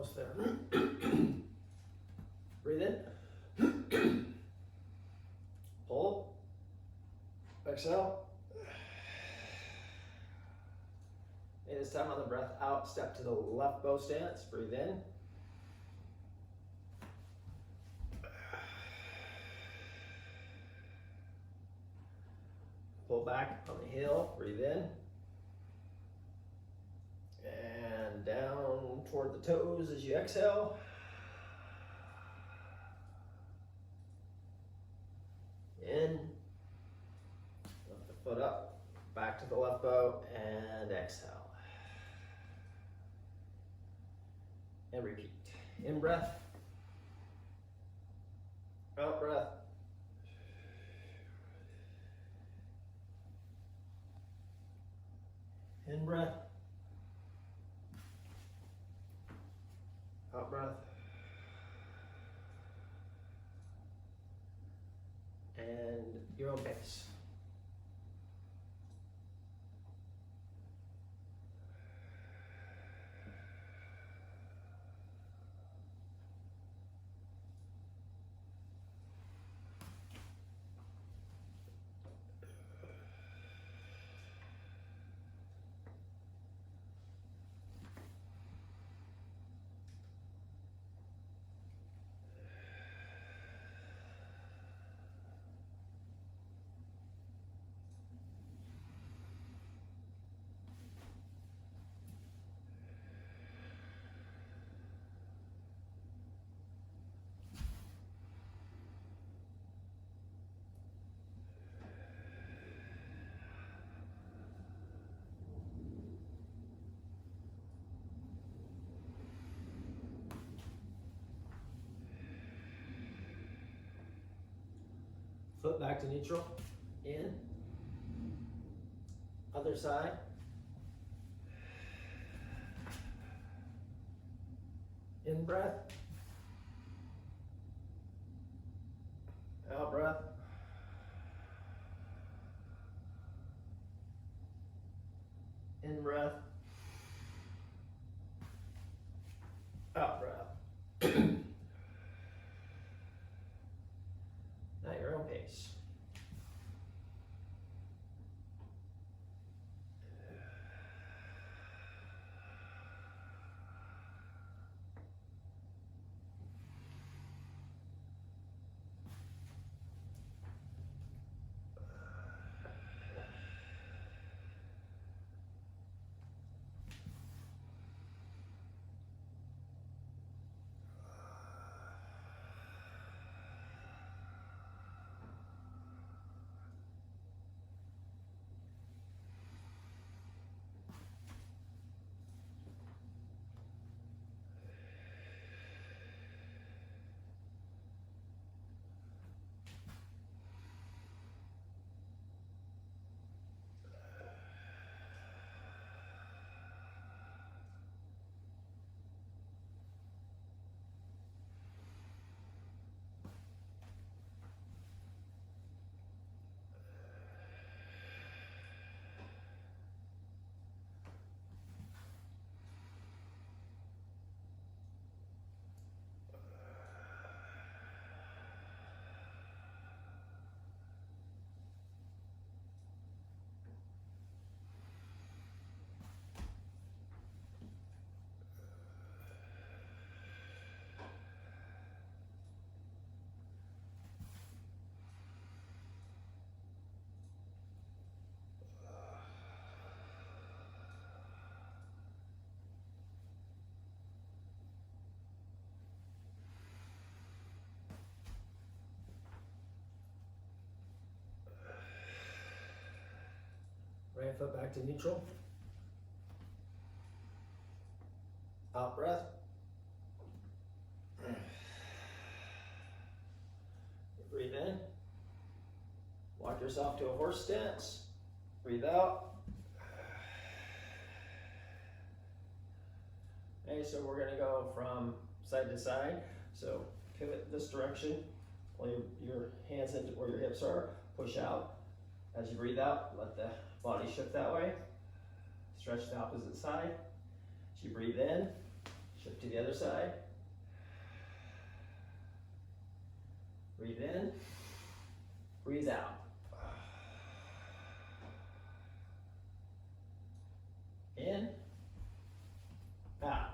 almost there. Breathe in. Pull. Exhale. And this time on the breath out, step to the left bow stance. Breathe in. Pull back on the heel. Breathe in. And down toward the toes as you exhale. In. Lift the foot up. Back to the left bow and exhale. And repeat. In breath. Out breath. In breath. Out breath. And your own pace. Foot back to neutral. In. Other side. In breath. Out breath. In breath. Out breath. At your own pace. Right foot back to neutral. Out breath. Breathe in. Walk yourself to a horse stance. Breathe out. Okay, so we're gonna go from side to side. So pivot this direction. Pull your hands into where your hips are. Push out. As you breathe out, let the body shift that way. Stretch the opposite side. As you breathe in, shift To the other side. Breathe in, breathe out. In, out.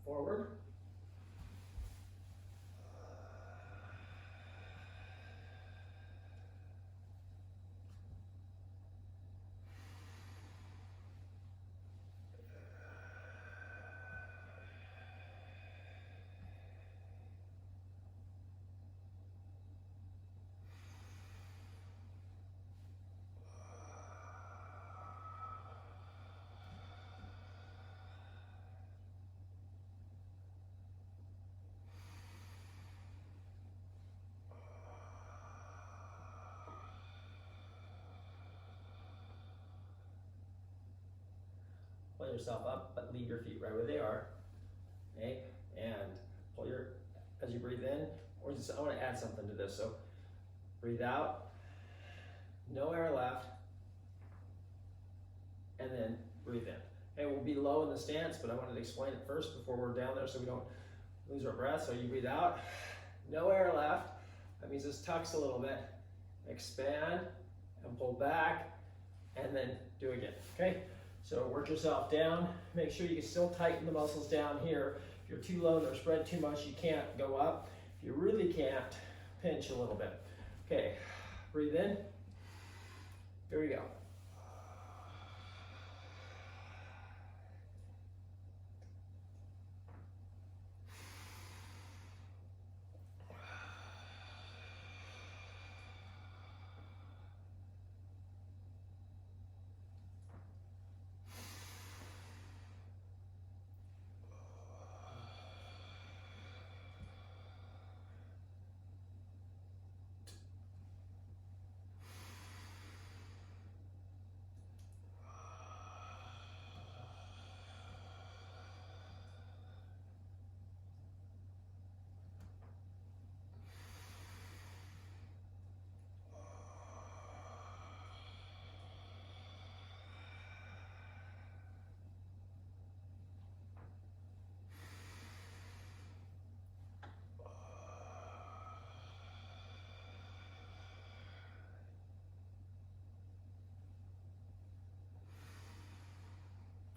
Forward. Pull yourself up, but leave your feet right where they are. Okay, and pull your, as you breathe in, or just, I want to add something to this. So breathe out, no air left, and then breathe in. Okay, we'll be low in the stance, but I wanted to explain it first before we're down there so we don't lose our breath. So you breathe out, no air left. That means this tucks a little bit. Expand and pull back, and then do again. Okay, so work yourself down. Make sure you can still tighten the muscles down here. If you're too low and they're spread too much, you can't go up. If you really can't, pinch a little bit. Okay, breathe in. Here we go.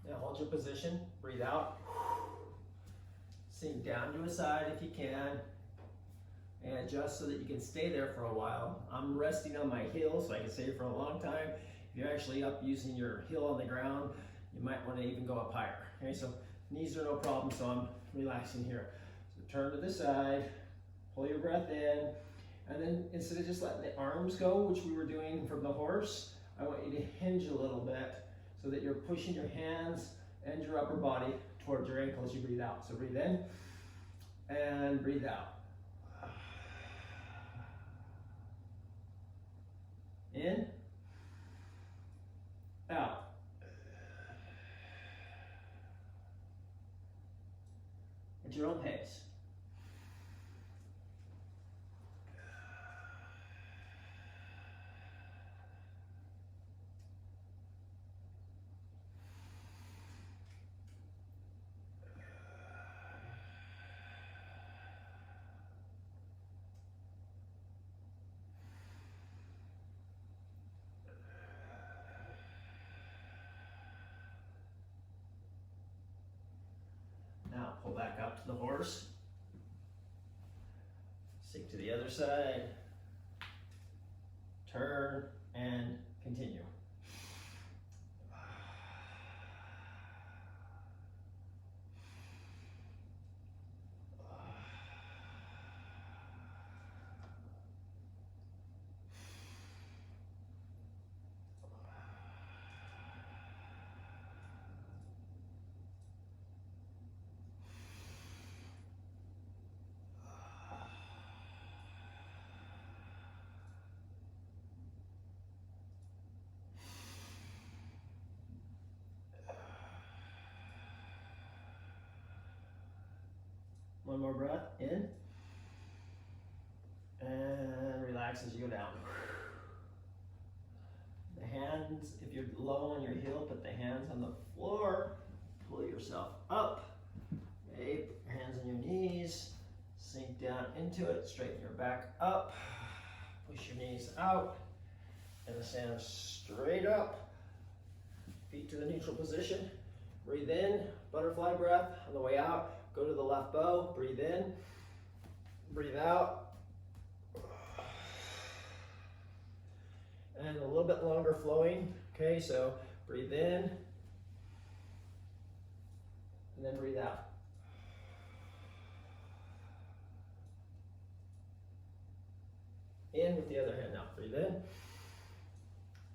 Now hold your position, breathe out. Sink down to a side if you can, and adjust so that you can stay there for a while. I'm resting on my heel so I can stay for a long time. If you're actually up using your heel on the ground, you might want to even go up higher. Okay, so knees are no problem, so I'm relaxing here. So turn to the side, pull your breath in, and then instead of just letting the arms go, which we were doing from the horse, I want you to hinge a little bit so that you're pushing your hands and your upper body towards your ankle as you breathe out. So breathe in and breathe out. In, out. At your own pace. Now pull back up to the horse. Sink to the other side. Turn and continue. One more breath in. And relax as you go down. The hands, if you're low on your heel, put the hands on the floor. Pull yourself up. Okay, put your hands on your knees. Sink down into it. Straighten your back up. Push your knees out. And stand straight up. Feet to the neutral position. Breathe in, butterfly breath. On the way out, go to the left bow. Breathe in. Breathe out. And a little bit longer flowing. Okay, so breathe in. And then breathe out. In with the other hand now. Breathe in.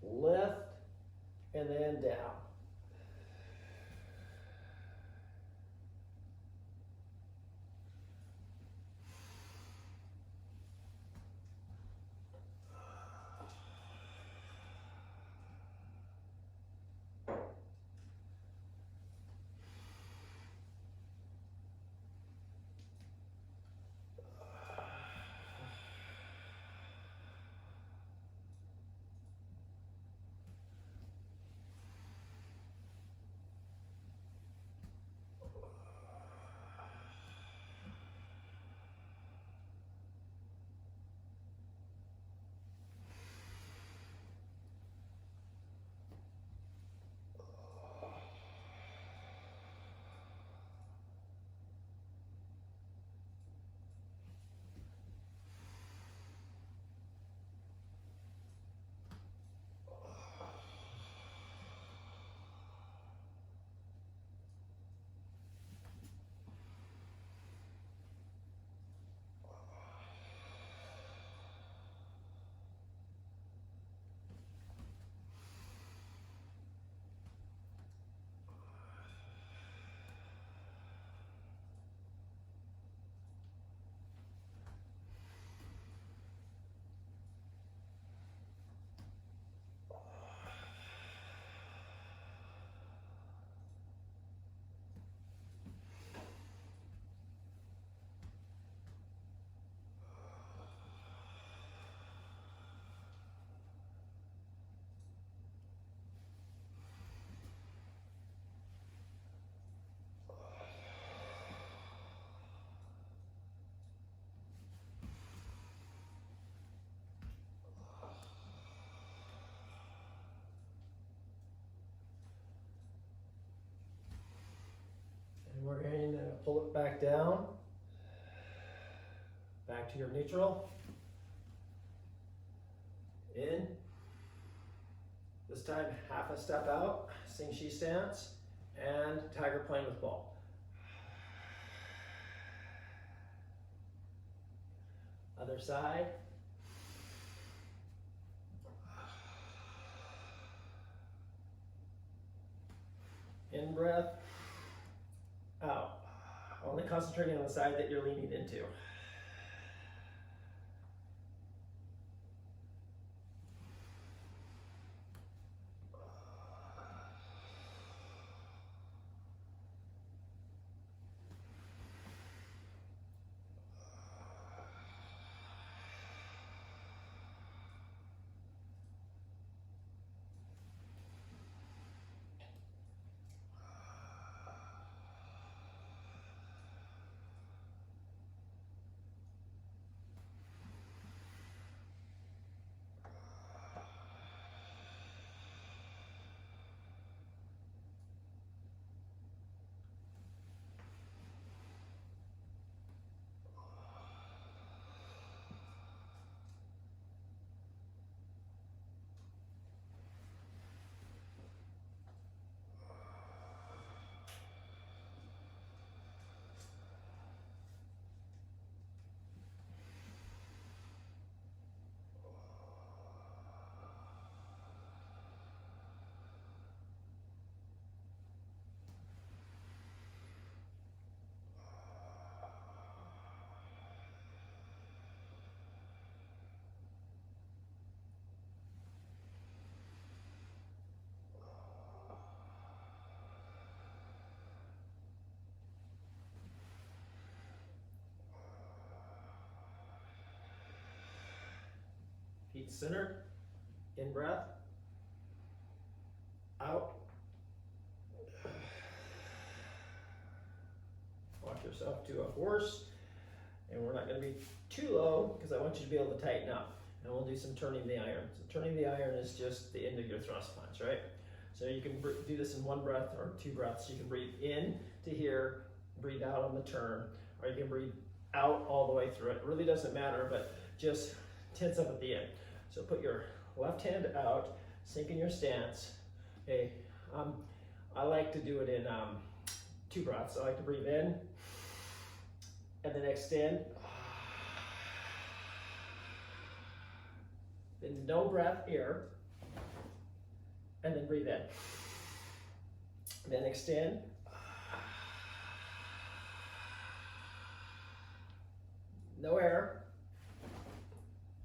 Lift. And then down. We're going to pull it back down, back to your neutral, in, this time half a step out, Sing Shi stance, and tiger plane with ball. Other side. In breath. Out. Only concentrating on the side that you're leaning into. feet centered. In breath. Out. Walk yourself to a horse. And we're not going to be too low because I want you to be able to tighten up. And we'll do some turning the iron. So turning the iron is just the end of your thrust punch, right? So you can do this in one breath or two breaths. You can breathe in to here, breathe out on the turn, or you can breathe out all the way through it. It really doesn't matter, but just tense up at the end. So put your left hand out, sink in your stance. Okay, I like to do it in two breaths. I like to breathe in and then extend. Then no breath here, and then breathe in. Then extend. No air,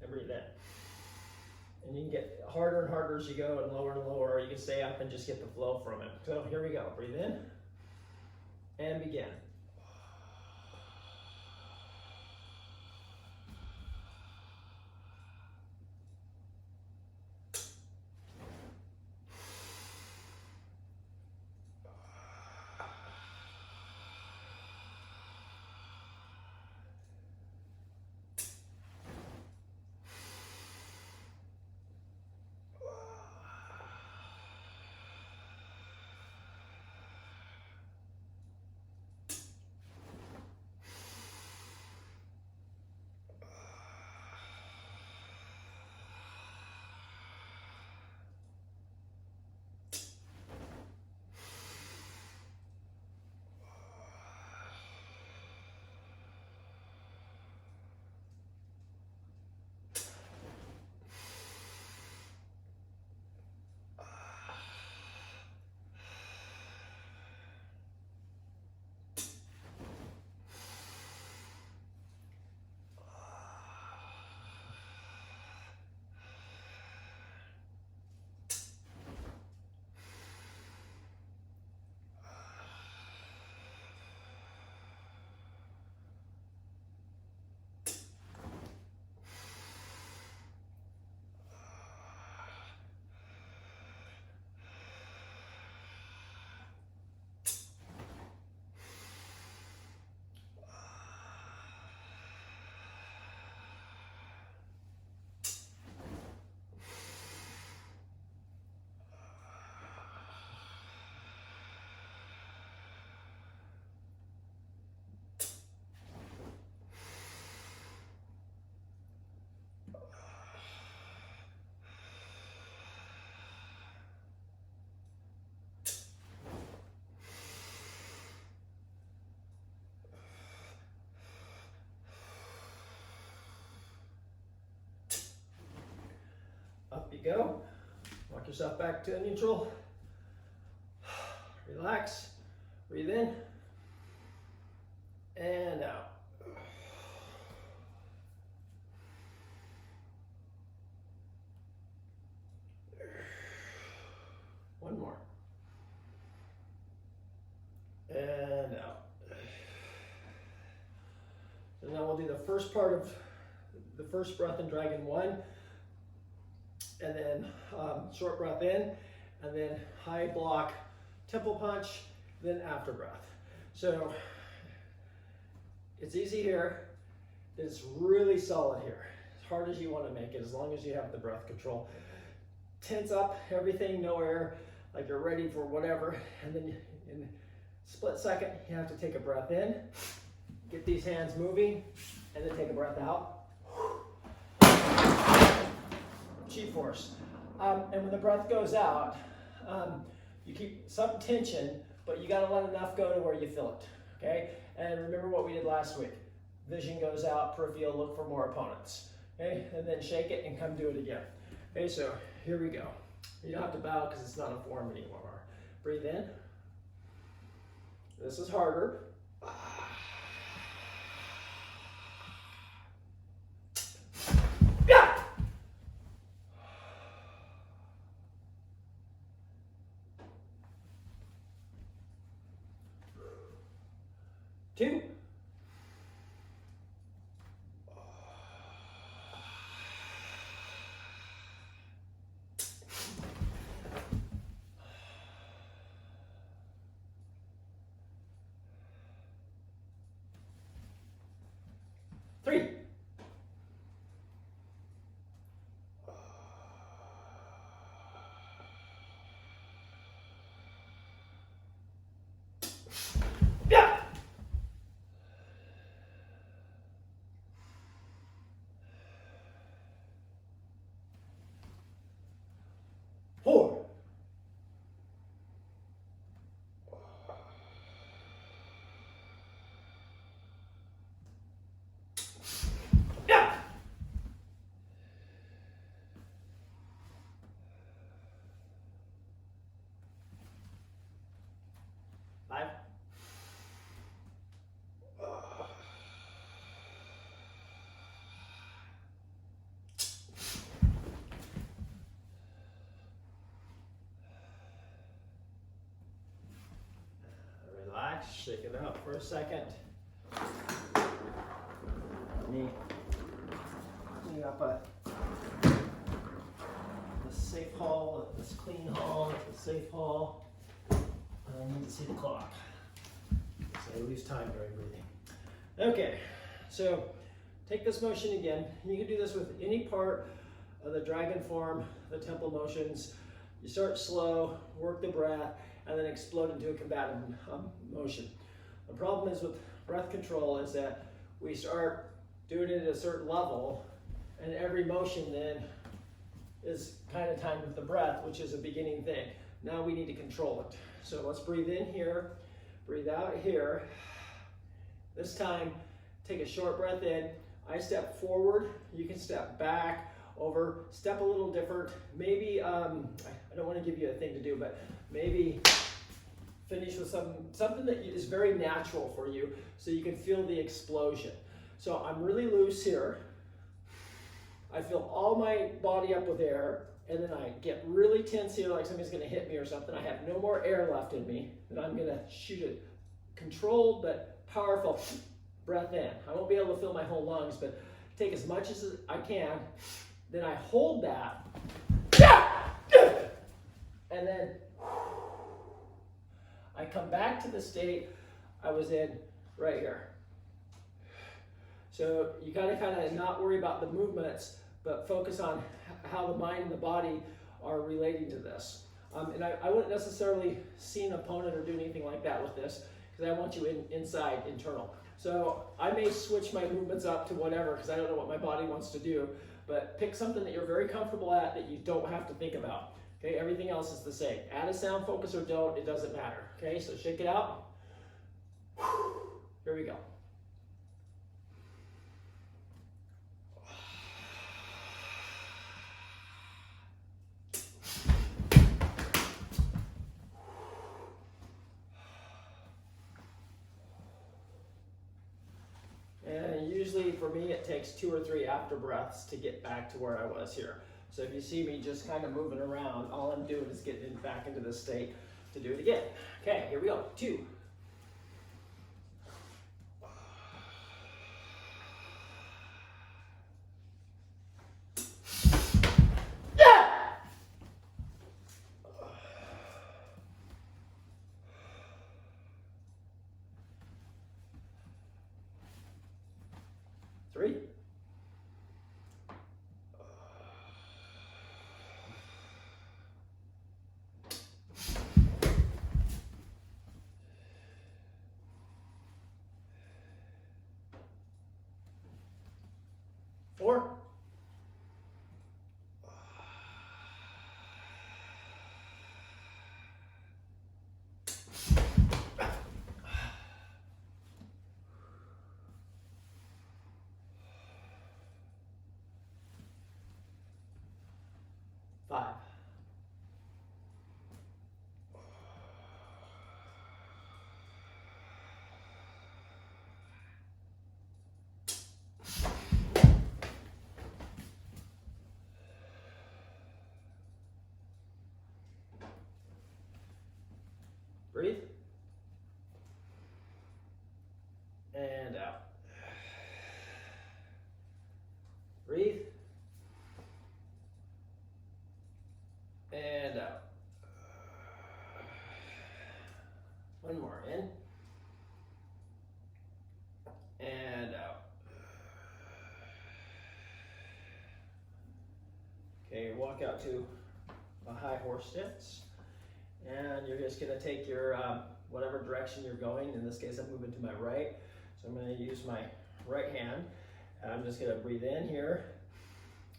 and breathe in. And you can get harder and harder as you go and lower, or you can stay up and just get the flow from it. So here we go, breathe in, and begin. Up you go. Walk yourself back to neutral. Relax. Breathe in and out. One more. And out. So now we'll do the first part of the first breath in Dragon 1. And then short breath in, and then high block temple punch, then after breath. So it's easy here, it's really solid here. As hard as you want to make it, as long as you have the breath control. Tense up everything, no air, like you're ready for whatever, and then in a split second, you have to take a breath in, get these hands moving, and then take a breath out. G-force. And when the breath goes out, you keep some tension, but you got to let enough go to where you feel it, okay? And remember what we did last week. Vision goes out, peripheral, look for more opponents, okay? And then shake it and come do it again. Okay, so here we go. You don't have to bow because it's not a form anymore. Breathe in. This is harder. Two. Shake it out for a second. Let me clean up the safe hall, this clean hall, the safe hall. I need to see the clock, so I lose time during breathing. Okay, so take this motion again. You can do this with any part of the dragon form, the temple motions. You start slow, work the breath, and then explode into a combative motion. The problem is with breath control is that we start doing it at a certain level, and every motion then is kind of timed with the breath, which is a beginning thing. Now we need to control it. So let's breathe in here, breathe out here. This time, take a short breath in. I step forward, you can step back, over, step a little different. Maybe, I don't want to give you a thing to do, but maybe finish with something that is very natural for you so you can feel the explosion. So I'm really loose here. I fill all my body up with air, and then I get really tense here like somebody's going to hit me or something. I have no more air left in me, and I'm going to shoot a controlled but powerful breath in. I won't be able to fill my whole lungs, but take as much as I can. Then I hold that, and then I come back to the state I was in right here. So you gotta kind of not worry about the movements, but focus on how the mind and the body are relating to this. And I wouldn't necessarily see an opponent or do anything like that with this, because I want you inside, internal. So I may switch my movements up to whatever, because I don't know what my body wants to do, but pick something that you're very comfortable at that you don't have to think about. Okay, everything else is the same. Add a sound focus or don't, it doesn't matter. Okay, so shake it out. Here we go. And usually for me, it takes 2 or 3 after breaths to get back to where I was here. So if you see me just kind of moving around, all I'm doing is getting back into this state to do it again. Okay, here we go. 2. Three. 4. 5. 3. And out. Breathe. And out. One more, in. And out. Okay, walk out to a high horse stance. And you're just gonna take your, whatever direction you're going. In this case, I'm moving to my right. So I'm gonna use my right hand. And I'm just gonna breathe in here.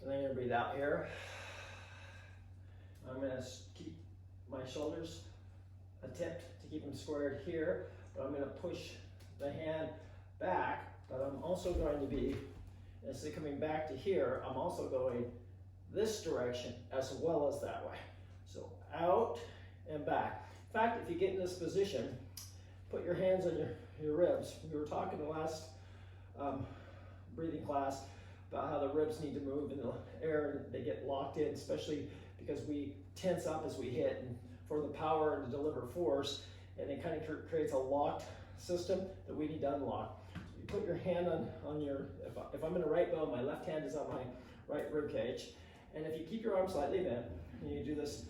And then I'm gonna breathe out here. I'm gonna keep my shoulders tipped to keep them squared here, but I'm gonna push the hand back, but I'm also going to be, instead of coming back to here, I'm also going this direction as well as that way. So out and back. In fact, if you get in this position, put your hands on your ribs. We were talking in the last breathing class about how the ribs need to move in the air and they get locked in, especially because we tense up as we hit and for the power and to deliver force, and it kind of creates a locked system that we need to unlock. So you put your hand on your, if I'm in a right bow, my left hand is on my right rib cage. And if you keep your arm slightly bent, and you do this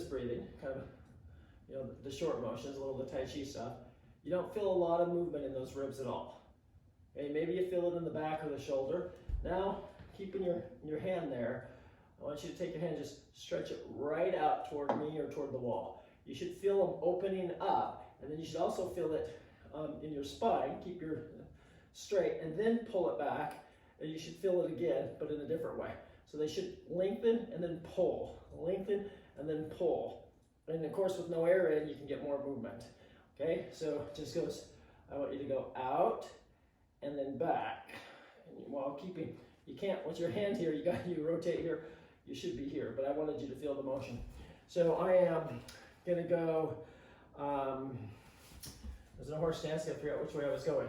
breathing, kind of, you know, the short motions, a little of the Tai Chi stuff, you don't feel a lot of movement in those ribs at all. Okay, maybe you feel it in the back or the shoulder. Now, keeping your hand there, I want you to take your hand and just stretch it right out toward me or toward the wall. You should feel them opening up, and then you should also feel it in your spine. Keep your straight, and then pull it back, and you should feel it again, but in a different way. So they should lengthen and then pull, lengthen and then pull. And of course, with no air in, you can get more movement. Okay, so it just goes, I want you to go out and then back. And while keeping, you can't, with your hand here, you rotate here, you should be here, but I wanted you to feel the motion. So I am gonna go, there's no horse stance, I forgot which way I was going.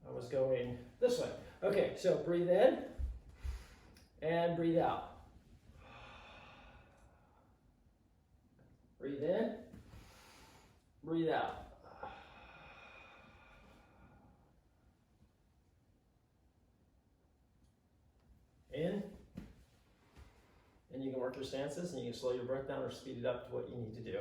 I was going this way. Okay, so breathe in and breathe out. Breathe in, breathe out. In, and you can work your stances, and you can slow your breath down or speed it up to what you need to do.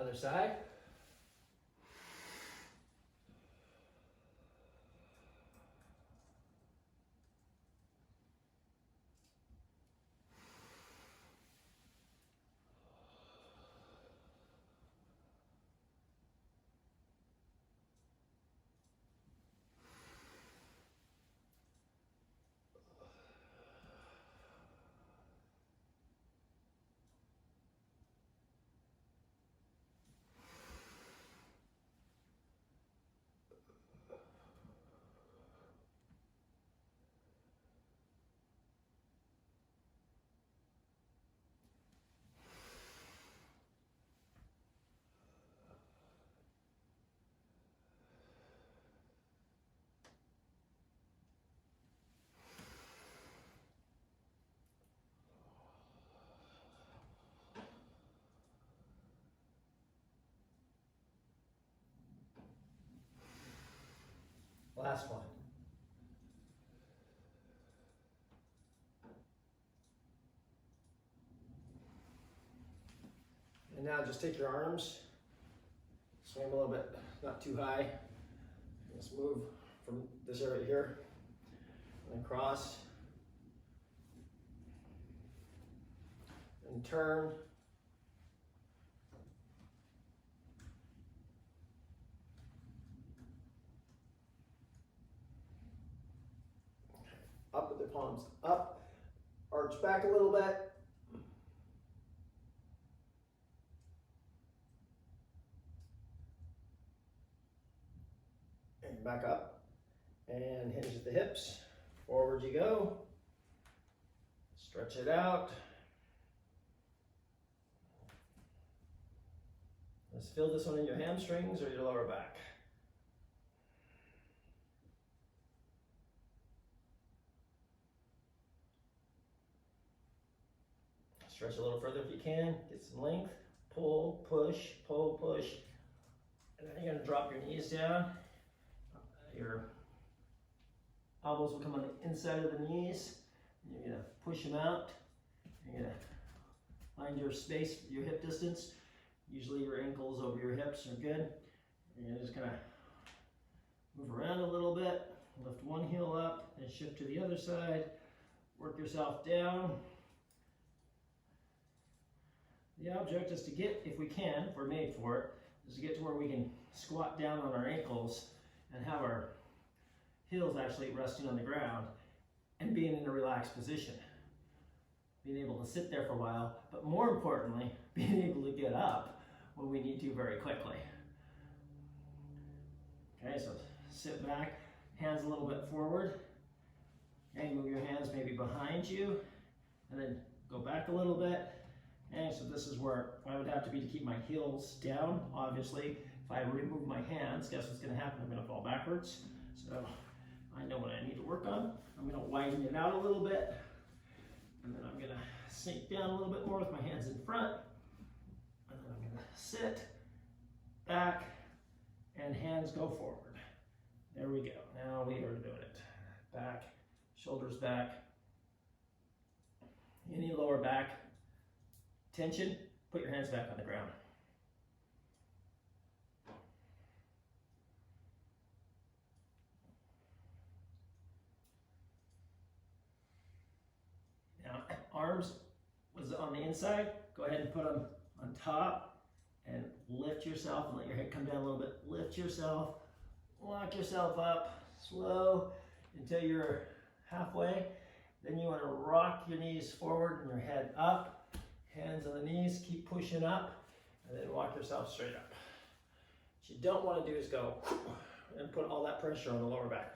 Other side. Last one. And now just take your arms, swing them a little bit, not too high. Just move from this area here, and then cross, and turn. Up with the palms up, arch back a little bit. And back up, and hinge at the hips. Forward you go. Stretch it out. Let's feel this one in your hamstrings or your lower back. Stretch a little further if you can, get some length, pull, push, and then you're gonna drop your knees down. Your elbows will come on the inside of the knees, and you're gonna push them out. You're gonna find your space, your hip distance. Usually your ankles over your hips are good. And you're just gonna move around a little bit, lift one heel up, and shift to the other side. Work yourself down. The object is to get, if we can, if we're made for it, is to get to where we can squat down on our ankles and have our heels actually resting on the ground and being in a relaxed position. Being able to sit there for a while, but more importantly, being able to get up when we need to very quickly. Okay, so sit back, hands a little bit forward. Okay, move your hands maybe behind you, and then go back a little bit. And so this is where I would have to be to keep my heels down. Obviously, if I remove my hands, guess what's going to happen? I'm going to fall backwards. So I know what I need to work on. I'm going to widen it out a little bit, and then I'm going to sink down a little bit more with my hands in front, and then I'm going to sit back, and hands go forward. There we go. Now we are doing it. Back, shoulders back. Any lower back tension, put your hands back on the ground. Now, arms was on the inside. Go ahead and put them on top and lift yourself and let your head come down a little bit. Lift yourself, lock yourself up, slow until you're halfway. Then you want to rock your knees forward and your head up. Hands on the knees, keep pushing up, and then walk yourself straight up. What you don't want to do is go and put all that pressure on the lower back.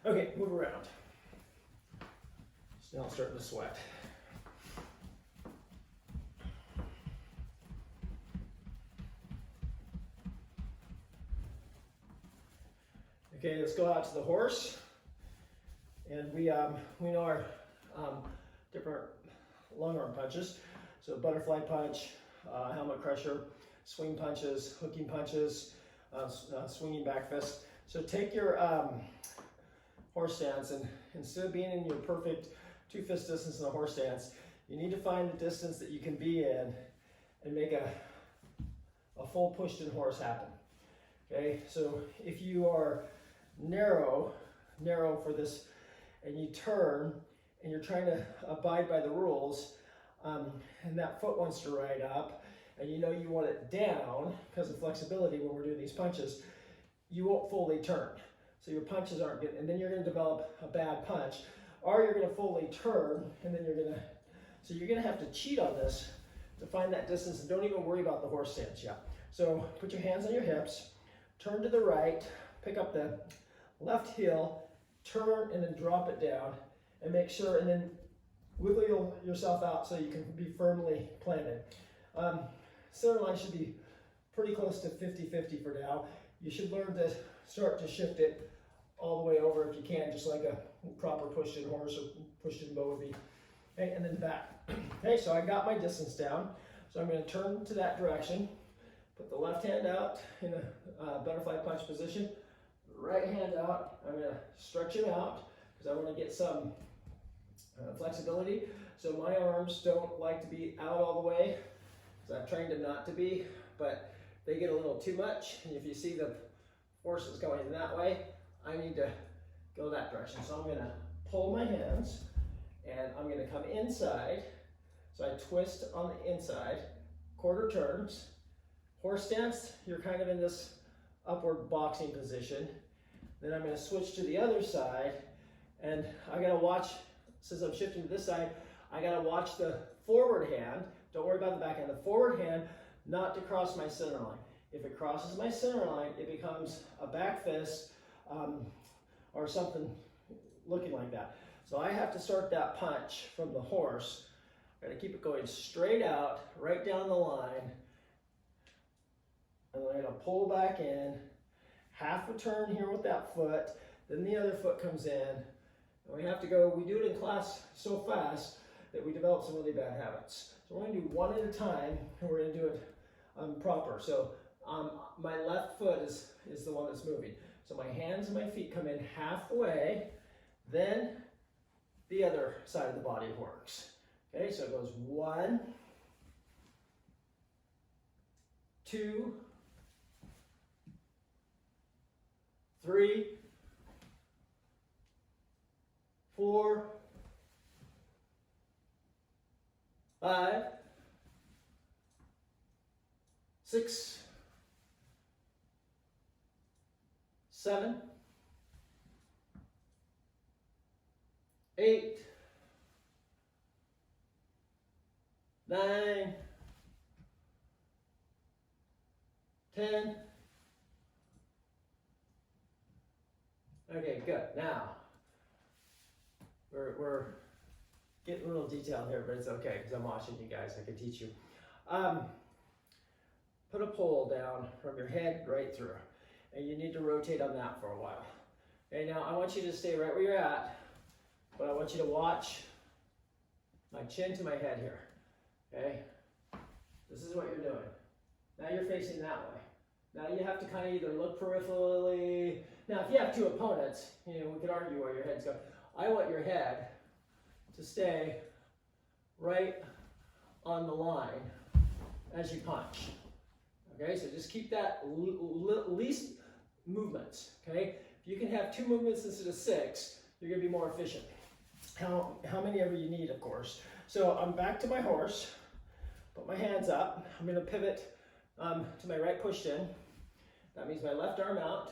Okay, move around. Still starting to sweat. Okay, let's go out to the horse. And we know our different long arm punches. So butterfly punch, helmet crusher, swing punches, hooking punches, swinging back fist. So take your horse stance, and instead of being in your perfect 2 fist distance in a horse stance, you need to find the distance that you can be in and make a full pushed in horse happen. Okay, so if you are narrow for this, and you turn and you're trying to abide by the rules, and that foot wants to ride up, and you know you want it down because of flexibility when we're doing these punches, you won't fully turn. So your punches aren't good, and then you're going to develop a bad punch, or you're going to fully turn, and then so you're going to have to cheat on this to find that distance, and don't even worry about the horse stance yet. So put your hands on your hips, turn to the right, pick up the left heel, turn, and then drop it down, and make sure, and then wiggle yourself out so you can be firmly planted. Center line should be pretty close to 50-50 for now. You should learn to start to shift it all the way over if you can, just like a proper pushed in horse or pushed in bow would be. Okay, and then back. Okay, so I got my distance down. So I'm going to turn to that direction, put the left hand out in a butterfly punch position, right hand out. I'm going to stretch it out because I want to get some flexibility. So my arms don't like to be out all the way, because I've trained them not to be, but they get a little too much. And if you see the forces going that way, I need to go that direction. So I'm going to pull my hands, and I'm going to come inside. So I twist on the inside, quarter turns. Horse stance, you're kind of in this upward boxing position. Then I'm going to switch to the other side, and I got to watch, since I'm shifting to this side, I got to watch the forward hand. Don't worry about the back hand. The forward hand not to cross my center line. If it crosses my center line, it becomes a back fist or something looking like that. So I have to start that punch from the horse. I got to keep it going straight out, right down the line. And then I'm going to pull back in, half a turn here with that foot, then the other foot comes in. And we have to go, we do it in class so fast that we develop some really bad habits. So we're going to do one at a time, and we're going to do it proper. So my left foot is the one that's moving. So my hands and my feet come in halfway, then the other side of the body works. Okay, so it goes 1, 2, 3, 4, 5, 6, 7, 8, 9, 10. Okay, good. Now, we're getting a little detailed here, but it's okay because I'm watching you guys. I can teach you. Put a pole down from your head right through, and you need to rotate on that for a while. Okay, now I want you to stay right where you're at, but I want you to watch my chin to my head here. Okay, this is what you're doing. Now you're facing that way. Now you have to kind of either look peripherally. Now if you have two opponents, you know, we could argue where your head's going. I want your head to stay right on the line as you punch. Okay, so just keep that least movements. Okay, if you can have 2 movements instead of 6, you're going to be more efficient. How many ever you need, of course. So I'm back to my horse. Put my hands up. I'm going to pivot to my right pushed in. That means my left arm out,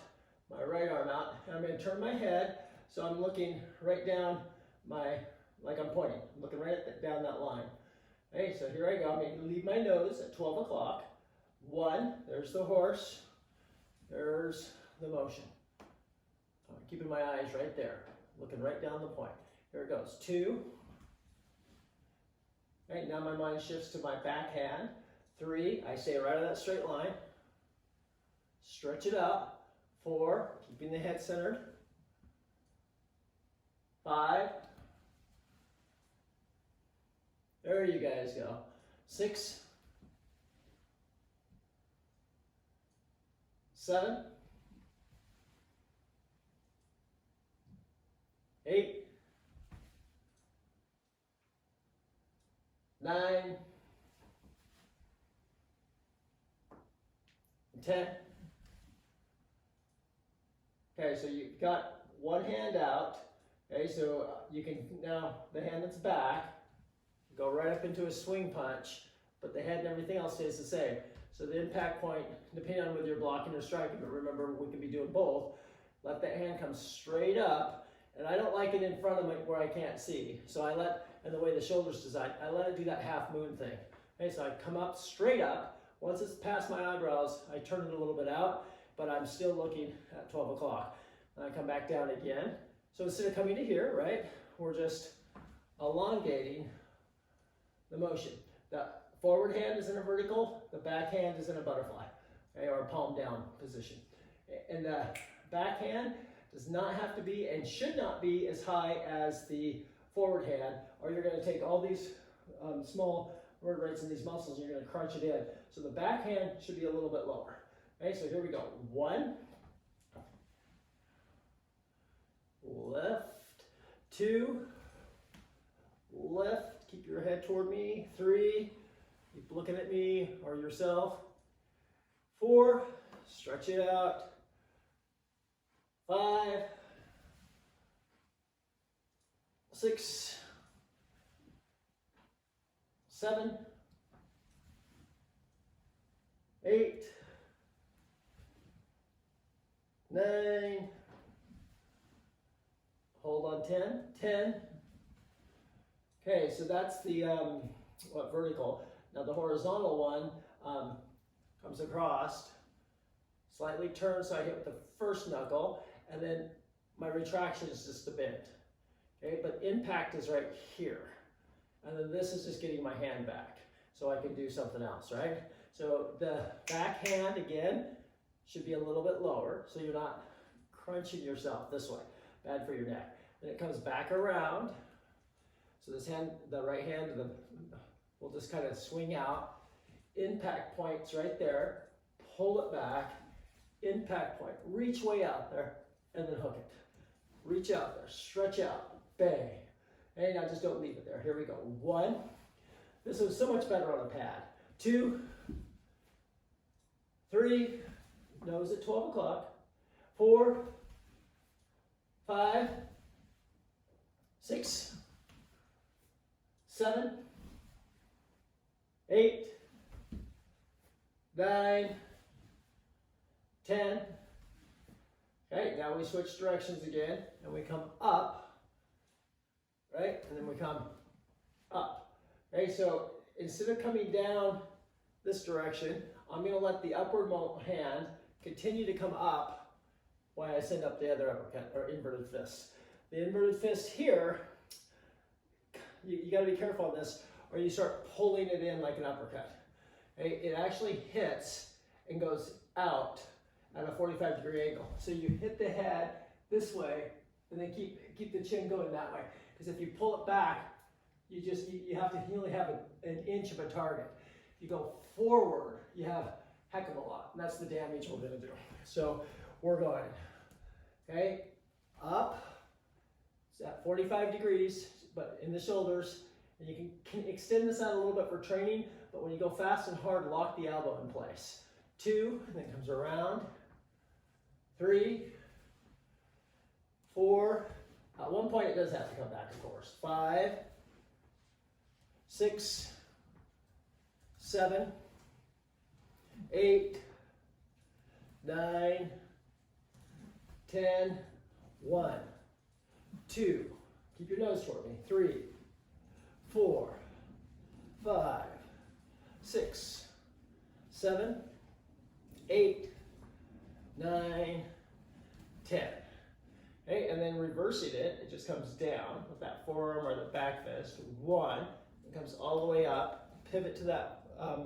my right arm out. And I'm going to turn my head so I'm looking right down like I'm pointing. I'm looking right down that line. Okay, so here I go. I'm going to leave my nose at 12 o'clock. 1, there's the horse. There's the motion. I'm keeping my eyes right there, looking right down the point. Here it goes. 2. Okay, now my mind shifts to my backhand. 3, I stay right on that straight line. Stretch it up. 4, keeping the head centered. 5. There you guys go. 6. 7. 8. 9. 10. Okay, so you've got one hand out. Okay, so you can now, the hand that's back, go right up into a swing punch, but the head and everything else stays the same. So the impact point, depending on whether you're blocking or striking, but remember we can be doing both, let that hand come straight up, and I don't like it in front of me where I can't see. So I let, and the way the shoulder's designed, I let it do that half moon thing. Okay, so I come up straight up. Once it's past my eyebrows, I turn it a little bit out, but I'm still looking at 12 o'clock. And I come back down again. So instead of coming to here, right, we're just elongating the motion. The forward hand is in a vertical, the back hand is in a butterfly, okay, or a palm down position. And the back hand does not have to be and should not be as high as the forward hand, or you're going to take all these small vertebrates and these muscles and you're going to crunch it in. So the back hand should be a little bit lower. Okay, so here we go. 1, left, 2, left, keep your head toward me. 3, keep looking at me or yourself. 4, stretch it out. 5, 6, 7, 8, 9, hold on, 10. Okay, so that's the vertical. Now the horizontal one comes across, slightly turns so I hit with the first knuckle, and then my retraction is just a bend. Okay, but impact is right here. And then this is just getting my hand back so I can do something else, right? So the back hand, again, should be a little bit lower so you're not crunching yourself this way. Bad for your neck. Then it comes back around. So this hand, the right hand, will just kind of swing out. Impact point's right there. Pull it back. Impact point. Reach way out there and then hook it. Reach out there. Stretch out. Bang. And now just don't leave it there. Here we go. 1. This was so much better on a pad. 2, 3, nose at 12 o'clock. 4, 5, 6, 7, 8, 9, 10. Okay, now we switch directions again and we come up right? And then we come up, okay? So instead of coming down this direction, I'm gonna let the upward hand continue to come up while I send up the other uppercut or inverted fist. The inverted fist here, you gotta be careful on this, or you start pulling it in like an uppercut. Okay? It actually hits and goes out at a 45-degree angle. So you hit the head this way, and then keep the chin going that way. Because if you pull it back, you only have an inch of a target. If you go forward, you have a heck of a lot, and that's the damage we're gonna do. So we're going, okay, up, it's at 45 degrees, but in the shoulders, and you can extend this out a little bit for training, but when you go fast and hard, lock the elbow in place. 2, and then comes around, 3, 4, at one point it does have to come back, of course, 5, 6, 7, 8, 9, 10, 1, 2, keep your nose toward me, 3, 4, 5, 6, 7, 8, 9, 10. Okay, and then reversing it, it just comes down with that forearm or the back fist. 1, it comes all the way up, pivot to that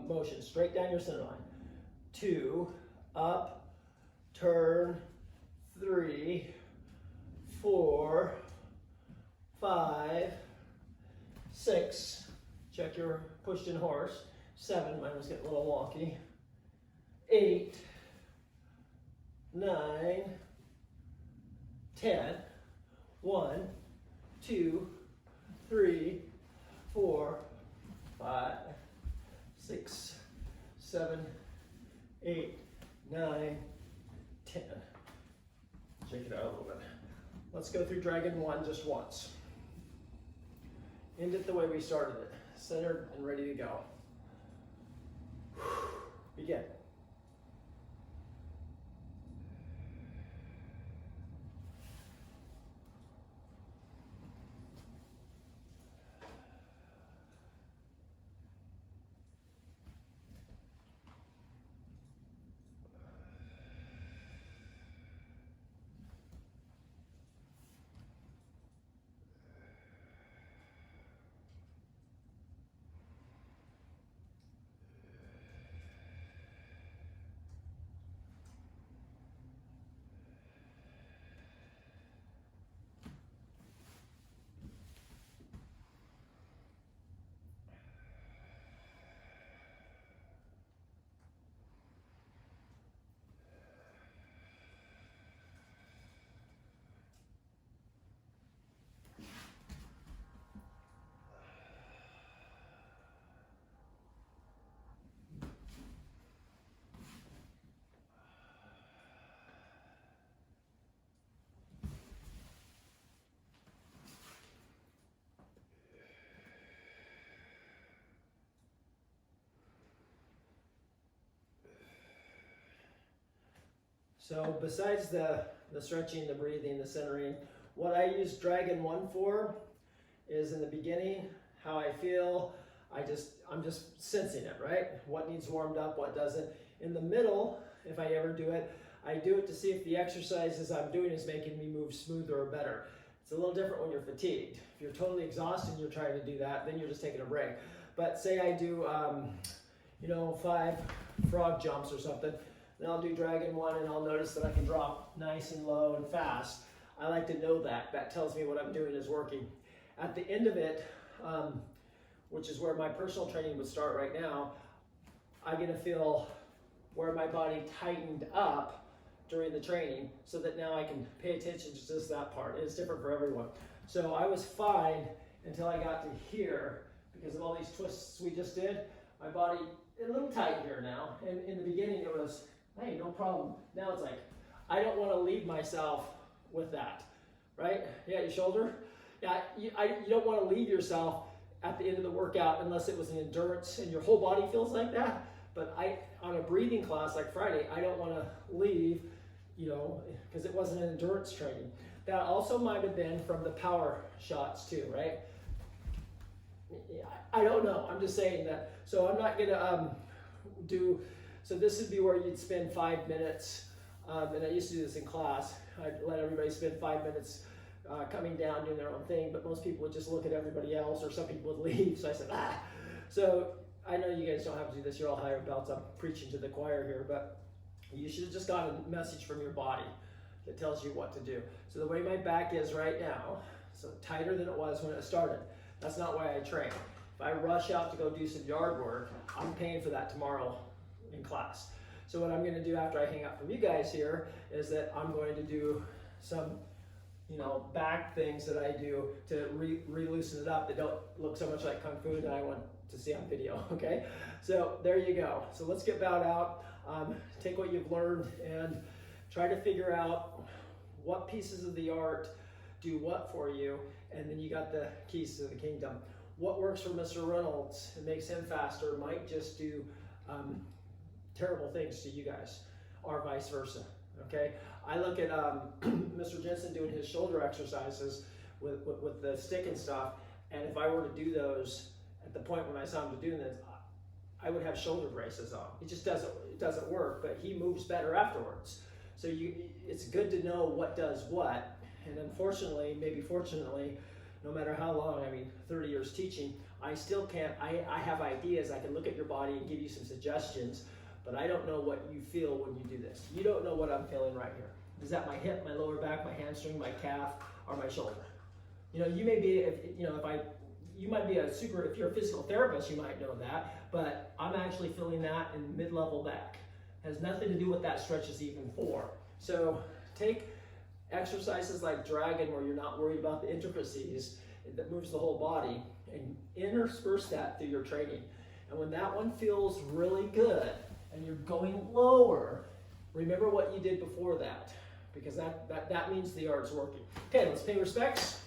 motion, straight down your center line. 2, up, turn, 3, 4, 5, 6, check your pushed in horse. 7, mine was getting a little wonky. 8, 9, 10, 1, 2, 3, 4, 5, 6, 7, 8, 9, 10. Shake it out a little bit. Let's go through Dragon 1 just once. End it the way we started it. Centered and ready to go. Begin. So besides the stretching, the breathing, the centering, what I use Dragon 1 for is in the beginning, how I feel. I'm just sensing it, right? What needs warmed up, what doesn't. In the middle, if I ever do it, I do it to see if the exercises I'm doing is making me move smoother or better. It's a little different when you're fatigued. If you're totally exhausted and you're trying to do that, then you're just taking a break. But say I do, 5 frog jumps or something, then I'll do Dragon 1 and I'll notice that I can drop nice and low and fast. I like to know that. That tells me what I'm doing is working. At the end of it, which is where my personal training would start right now, I'm going to feel where my body tightened up during the training so that now I can pay attention to just that part. It's different for everyone. So I was fine until I got to here because of all these twists we just did. My body a little tight here now. And in the beginning it was, hey, no problem. Now it's like, I don't want to leave myself with that, right? Yeah, your shoulder. Yeah, you don't want to leave yourself at the end of the workout unless it was an endurance and your whole body feels like that. But on a breathing class like Friday, I don't want to leave, because it wasn't an endurance training. that also might have been from the power shots too, right? I don't know. I'm just saying that. So I'm not gonna so this would be where you'd spend 5 minutes, and I used to do this in class. I'd let everybody spend 5 minutes coming down, doing their own thing, but most people would just look at everybody else, or some people would leave. So I said, So I know you guys don't have to do this. You're all higher belts. I'm preaching to the choir here, but you should have just got a message from your body that tells you what to do. So the way my back is right now, so tighter than it was when it started. That's not why I train. If I rush out to go do some yard work, I'm paying for that tomorrow in class. So what I'm going to do after I hang out from you guys here is that I'm going to do some, back things that I do to re-loosen it up that don't look so much like Kung Fu that I want to see on video, okay? So there you go. So let's get bowed out. Take what you've learned and try to figure out what pieces of the art do what for you, and then you got the keys to the kingdom. What works for Mr. Reynolds and makes him faster might just do terrible things to you guys, or vice versa, okay? I look at Mr. Jensen doing his shoulder exercises with the stick and stuff, and if I were to do those at the point when I saw him doing this, I would have shoulder braces on. It just doesn't work, but he moves better afterwards. So it's good to know what does what, and unfortunately, maybe fortunately, no matter how long, 30 years teaching, I still can't, I have ideas, I can look at your body and give you some suggestions, but I don't know what you feel when you do this. You don't know what I'm feeling right here. Is that my hip, my lower back, my hamstring, my calf, or my shoulder? You may be, you might be if you're a physical therapist, you might know that, but I'm actually feeling that in mid-level back. It has nothing to do what that stretch is even for. So take exercises like Dragon, where you're not worried about the intricacies, that moves the whole body, and intersperse that through your training. And when that one feels really good and you're going lower, remember what you did before that, because that means the art's working. Okay, let's pay respects.